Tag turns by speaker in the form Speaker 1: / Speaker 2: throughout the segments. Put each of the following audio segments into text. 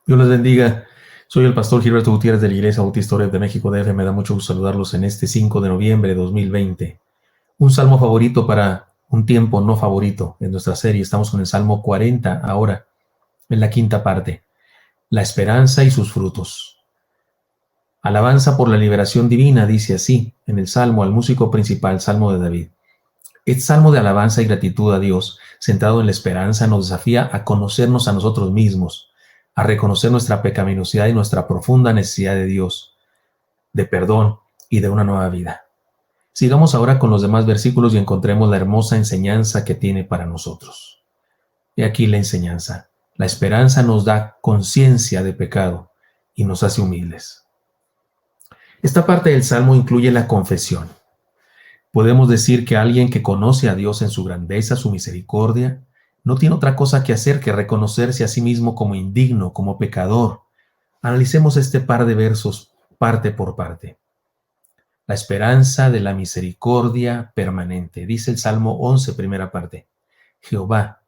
Speaker 1: Dios les bendiga. Soy el pastor Gilberto Gutiérrez de la Iglesia Bautista Oreb de México DF. Me da mucho gusto saludarlos en este 5 de noviembre de 2020. Un salmo favorito para un tiempo no favorito en nuestra serie. Estamos con el Salmo 40 ahora, en la quinta parte. La esperanza y sus frutos. Alabanza por la liberación divina, dice así en el Salmo al músico principal, Salmo de David. Este salmo de alabanza y gratitud a Dios, centrado en la esperanza, nos desafía a conocernos a nosotros mismos, a reconocer nuestra pecaminosidad y nuestra profunda necesidad de Dios, de perdón y de una nueva vida. Sigamos ahora con los demás versículos y encontremos la hermosa enseñanza que tiene para nosotros. He aquí la enseñanza. La esperanza nos da conciencia de pecado y nos hace humildes. Esta parte del Salmo incluye la confesión. Podemos decir que alguien que conoce a Dios en su grandeza, su misericordia, no tiene otra cosa que hacer que reconocerse a sí mismo como indigno, como pecador. Analicemos este par de versos parte por parte. La esperanza de la misericordia permanente. Dice el Salmo 11, primera parte. Jehová,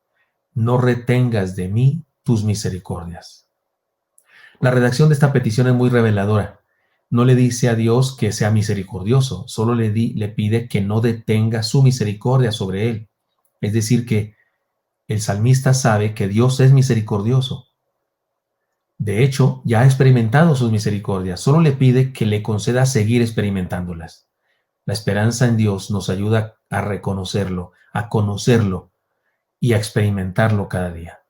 Speaker 1: no retengas de mí tus misericordias. La redacción de esta petición es muy reveladora. No le dice a Dios que sea misericordioso, solo le pide que no detenga su misericordia sobre él. Es decir, que el salmista sabe que Dios es misericordioso. De hecho, ya ha experimentado sus misericordias, solo le pide que le conceda seguir experimentándolas. La esperanza en Dios nos ayuda a reconocerlo, a conocerlo y a experimentarlo cada día.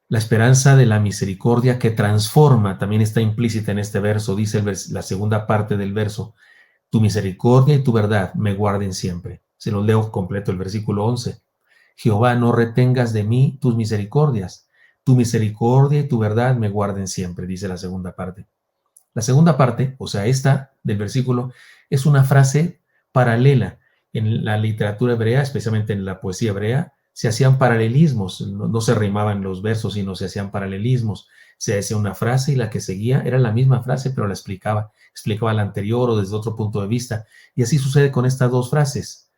Speaker 1: La esperanza de la misericordia que transforma también está implícita en este verso. Dice la segunda parte del verso: tu misericordia y tu verdad me guarden siempre. Se lo leo completo el versículo 11. Jehová, no retengas de mí tus misericordias. Tu misericordia y tu verdad me guarden siempre, dice la segunda parte. La segunda parte, o sea, esta del versículo, es una frase paralela. En la literatura hebrea, especialmente en la poesía hebrea, se hacían paralelismos, no se rimaban los versos, sino se hacían paralelismos. Se decía una frase y la que seguía era la misma frase, pero la explicaba la anterior o desde otro punto de vista. Y así sucede con estas dos frases.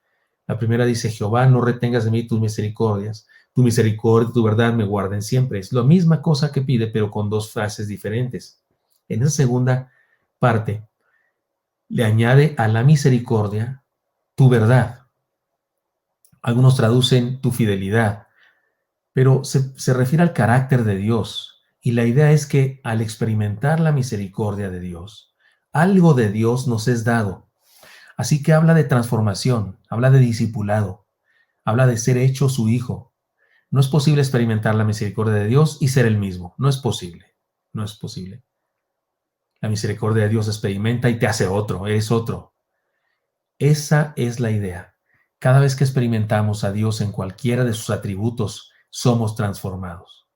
Speaker 1: La primera dice: Jehová, no retengas de mí tus misericordias. Tu misericordia y tu verdad me guarden siempre. Es la misma cosa que pide, pero con dos frases diferentes. En esa segunda parte, le añade a la misericordia tu verdad. Algunos traducen tu fidelidad, pero se refiere al carácter de Dios. Y la idea es que al experimentar la misericordia de Dios, algo de Dios nos es dado. Así que habla de transformación, habla de discipulado, habla de ser hecho su hijo. No es posible experimentar la misericordia de Dios y ser el mismo. No es posible. No es posible. La misericordia de Dios experimenta y te hace otro, eres otro. Esa es la idea. Cada vez que experimentamos a Dios en cualquiera de sus atributos, somos transformados.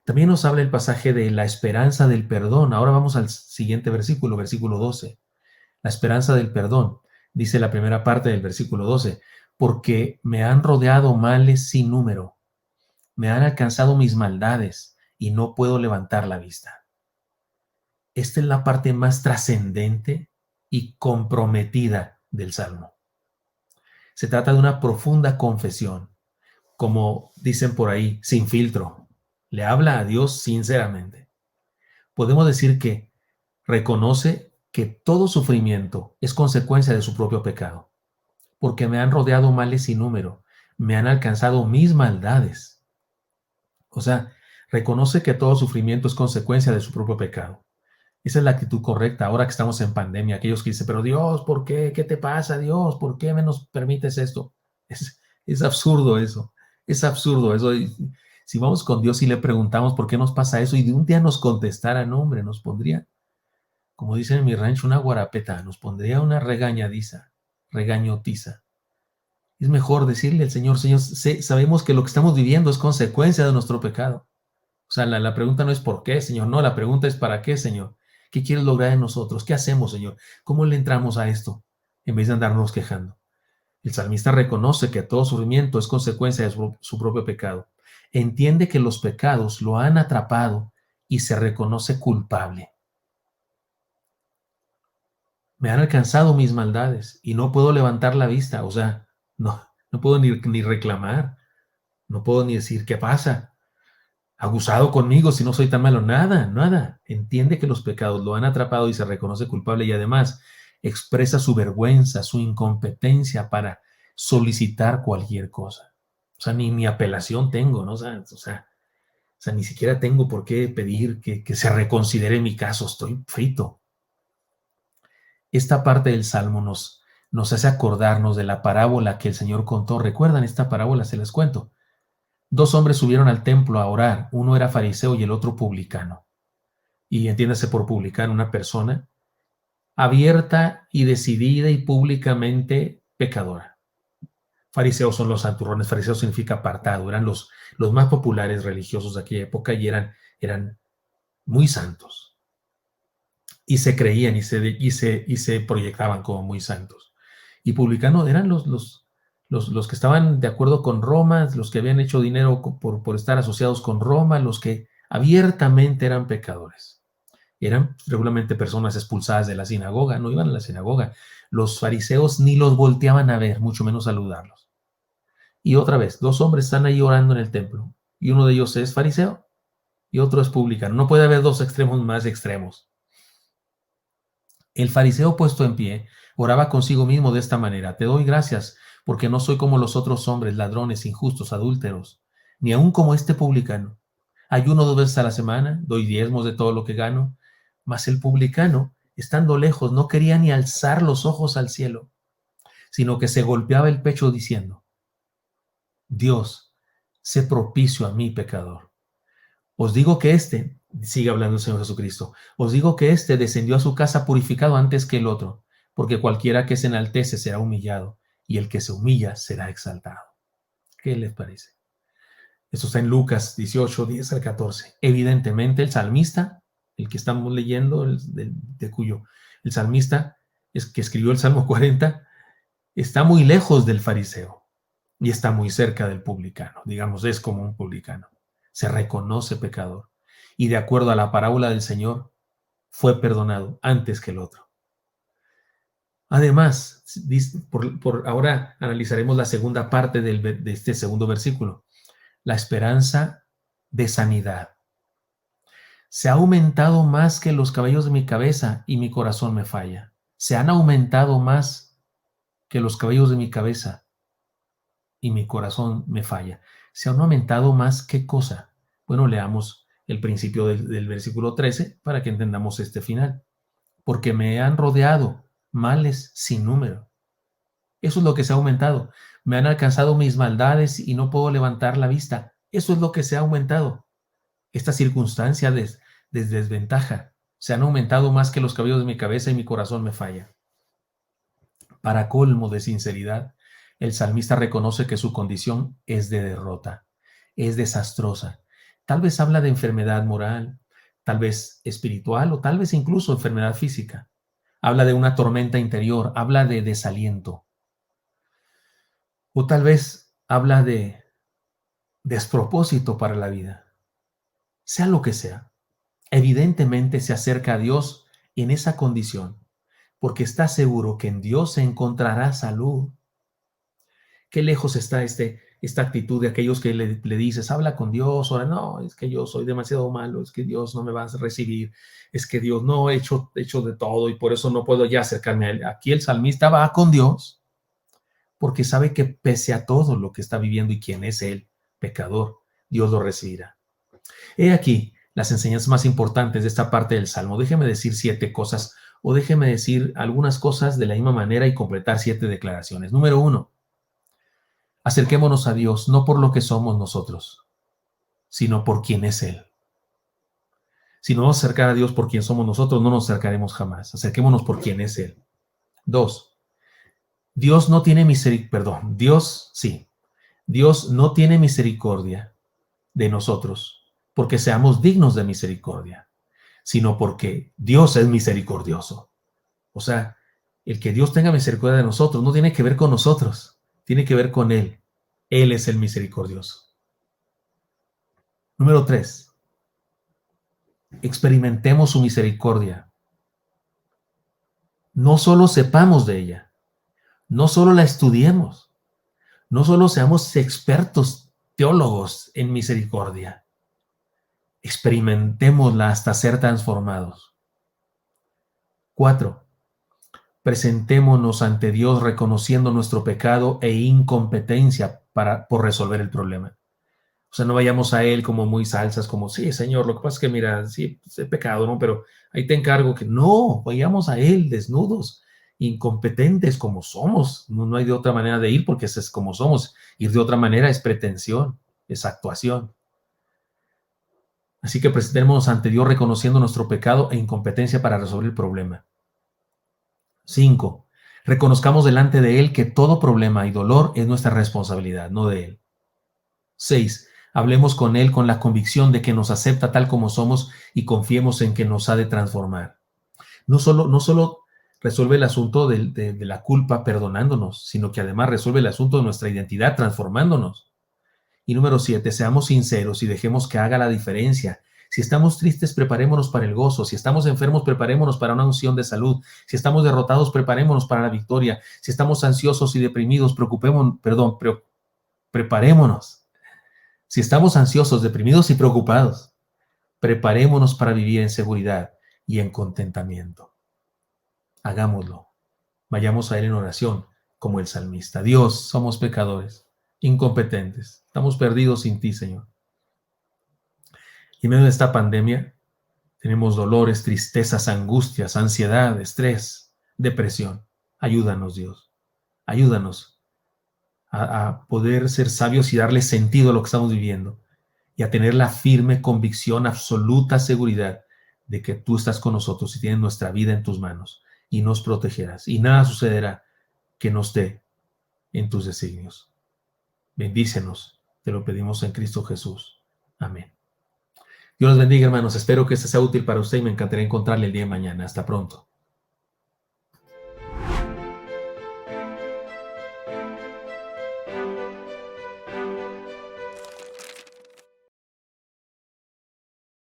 Speaker 1: También nos habla el pasaje de la esperanza del perdón. Ahora vamos al siguiente versículo, versículo 12. La esperanza del perdón. Dice la primera parte del versículo 12. Porque me han rodeado males sin número. Me han alcanzado mis maldades y no puedo levantar la vista. Esta es la parte más trascendente y comprometida del Salmo. Se trata de una profunda confesión, como dicen por ahí, sin filtro. Le habla a Dios sinceramente. Podemos decir que reconoce que todo sufrimiento es consecuencia de su propio pecado, porque me han rodeado males sin número, me han alcanzado mis maldades. O sea, reconoce que todo sufrimiento es consecuencia de su propio pecado. Esa es la actitud correcta ahora que estamos en pandemia. Aquellos que dicen, pero Dios, ¿por qué? ¿Qué te pasa, Dios? ¿Por qué me nos permites esto? Es absurdo eso. Es absurdo eso. Si vamos con Dios y le preguntamos por qué nos pasa eso y de un día nos contestara, no, hombre, nos pondría, como dicen en mi rancho, una guarapeta, nos pondría una regañotiza. Es mejor decirle al Señor, Señor, sabemos que lo que estamos viviendo es consecuencia de nuestro pecado. O sea, la pregunta no es por qué, Señor, no, la pregunta es para qué, Señor. ¿Qué quieres lograr en nosotros? ¿Qué hacemos, Señor? ¿Cómo le entramos a esto en vez de andarnos quejando? El salmista reconoce que todo sufrimiento es consecuencia de su propio pecado. Entiende que los pecados lo han atrapado y se reconoce culpable. Me han alcanzado mis maldades y no puedo levantar la vista. O sea, no puedo ni reclamar, no puedo ni decir qué pasa. Abusado conmigo si no soy tan malo. Nada, nada. Entiende que los pecados lo han atrapado y se reconoce culpable y además expresa su vergüenza, su incompetencia para solicitar cualquier cosa. O sea, ni apelación tengo, ¿no? O sea, ni siquiera tengo por qué pedir que se reconsidere mi caso. Estoy frito. Esta parte del Salmo nos hace acordarnos de la parábola que el Señor contó. ¿Recuerdan esta parábola? Se les cuento. Dos hombres subieron al templo a orar. Uno era fariseo y el otro publicano. Y entiéndase por publicano una persona abierta y decidida y públicamente pecadora. Fariseos son los santurrones. Fariseo significa apartado. Eran los más populares religiosos de aquella época y eran muy santos. Y se creían y se proyectaban como muy santos. Y publicanos eran los que estaban de acuerdo con Roma, los que habían hecho dinero por estar asociados con Roma, los que abiertamente eran pecadores. Eran regularmente personas expulsadas de la sinagoga, no iban a la sinagoga. Los fariseos ni los volteaban a ver, mucho menos saludarlos. Y otra vez, dos hombres están ahí orando en el templo, y uno de ellos es fariseo y otro es publicano. No puede haber dos extremos más extremos. El fariseo puesto en pie oraba consigo mismo de esta manera: te doy gracias porque no soy como los otros hombres, ladrones, injustos, adúlteros, ni aun como este publicano. Ayuno 2 veces a la semana, doy diezmos de todo lo que gano. Mas el publicano, estando lejos, no quería ni alzar los ojos al cielo, sino que se golpeaba el pecho diciendo: Dios, sé propicio a mí, pecador. Os digo que sigue hablando el Señor Jesucristo, os digo que descendió a su casa purificado antes que el otro, porque cualquiera que se enaltece será humillado, y el que se humilla será exaltado. ¿Qué les parece? Esto está en Lucas 18, 10 al 14. Evidentemente el salmista, el que estamos leyendo, el salmista es que escribió el Salmo 40, está muy lejos del fariseo y está muy cerca del publicano. Digamos, es como un publicano. Se reconoce pecador. Y de acuerdo a la parábola del Señor, fue perdonado antes que el otro. Además, por ahora analizaremos la segunda parte de este segundo versículo. La esperanza de sanidad. Se ha aumentado más que los cabellos de mi cabeza y mi corazón me falla. Se han aumentado más que los cabellos de mi cabeza y mi corazón me falla. Se han aumentado más, ¿qué cosa? Bueno, leamos el principio del versículo 13 para que entendamos este final. Porque me han rodeado males sin número. Eso es lo que se ha aumentado. Me han alcanzado mis maldades y no puedo levantar la vista. Eso es lo que se ha aumentado. Esta circunstancia de desventaja se han aumentado más que los cabellos de mi cabeza y mi corazón me falla. Para colmo de sinceridad, el salmista reconoce que su condición es de derrota, es desastrosa. Tal vez habla de enfermedad moral, tal vez espiritual o tal vez incluso enfermedad física. Habla de una tormenta interior, habla de desaliento. O tal vez habla de despropósito para la vida. Sea lo que sea, evidentemente se acerca a Dios en esa condición, porque está seguro que en Dios se encontrará salud. Qué lejos está esta actitud de aquellos que le dices, habla con Dios, ahora no, es que yo soy demasiado malo, es que Dios no me va a recibir, es que Dios no, he hecho de todo y por eso no puedo ya acercarme a Él. Aquí el salmista va con Dios porque sabe que pese a todo lo que está viviendo y quién es Él, pecador, Dios lo recibirá. He aquí las enseñanzas más importantes de esta parte del Salmo. Déjeme decir 7 cosas o déjeme decir algunas cosas de la misma manera y completar 7 declaraciones. Número 1. Acerquémonos a Dios no por lo que somos nosotros, sino por quien es Él. Si no nos acercar a Dios por quien somos nosotros, no nos acercaremos jamás. Acerquémonos por quien es Él. 2. Dios no tiene misericordia, perdón, Dios no tiene misericordia de nosotros porque seamos dignos de misericordia, sino porque Dios es misericordioso. O sea, el que Dios tenga misericordia de nosotros no tiene que ver con nosotros, tiene que ver con Él. Él es el misericordioso. Número 3. Experimentemos su misericordia. no solo sepamos de ella, no solo la estudiemos, no solo seamos expertos teólogos en misericordia, experimentémosla hasta ser transformados. 4. Presentémonos ante Dios reconociendo nuestro pecado e incompetencia por resolver el problema. O sea, no vayamos a Él como muy salsas, como, sí, Señor, lo que pasa es que, mira, sí, he pecado, ¿no? Pero ahí te encargo que no, vayamos a Él desnudos, incompetentes como somos. No hay de otra manera de ir porque ese es como somos. Ir de otra manera es pretensión, es actuación. Así que presentémonos ante Dios reconociendo nuestro pecado e incompetencia para resolver el problema. 5. Reconozcamos delante de Él que todo problema y dolor es nuestra responsabilidad, no de Él. 6. Hablemos con Él con la convicción de que nos acepta tal como somos y confiemos en que nos ha de transformar. No solo resuelve el asunto de la culpa perdonándonos, sino que además resuelve el asunto de nuestra identidad transformándonos. Y número 7, seamos sinceros y dejemos que haga la diferencia. Si estamos tristes, preparémonos para el gozo. Si estamos enfermos, preparémonos para una unción de salud. Si estamos derrotados, preparémonos para la victoria. Si estamos ansiosos y deprimidos, preparémonos. Si estamos ansiosos, deprimidos y preocupados, preparémonos para vivir en seguridad y en contentamiento. Hagámoslo. Vayamos a Él en oración, como el salmista. Dios, somos pecadores, incompetentes. Estamos perdidos sin ti, Señor. Y en medio de esta pandemia, tenemos dolores, tristezas, angustias, ansiedad, estrés, depresión. Ayúdanos, Dios. Ayúdanos a poder ser sabios y darle sentido a lo que estamos viviendo y a tener la firme convicción, absoluta seguridad de que tú estás con nosotros y tienes nuestra vida en tus manos y nos protegerás y nada sucederá que no esté en tus designios. Bendícenos, te lo pedimos en Cristo Jesús. Amén. Dios los bendiga, hermanos. Espero que este sea útil para usted y me encantaría encontrarle el día de mañana. Hasta pronto.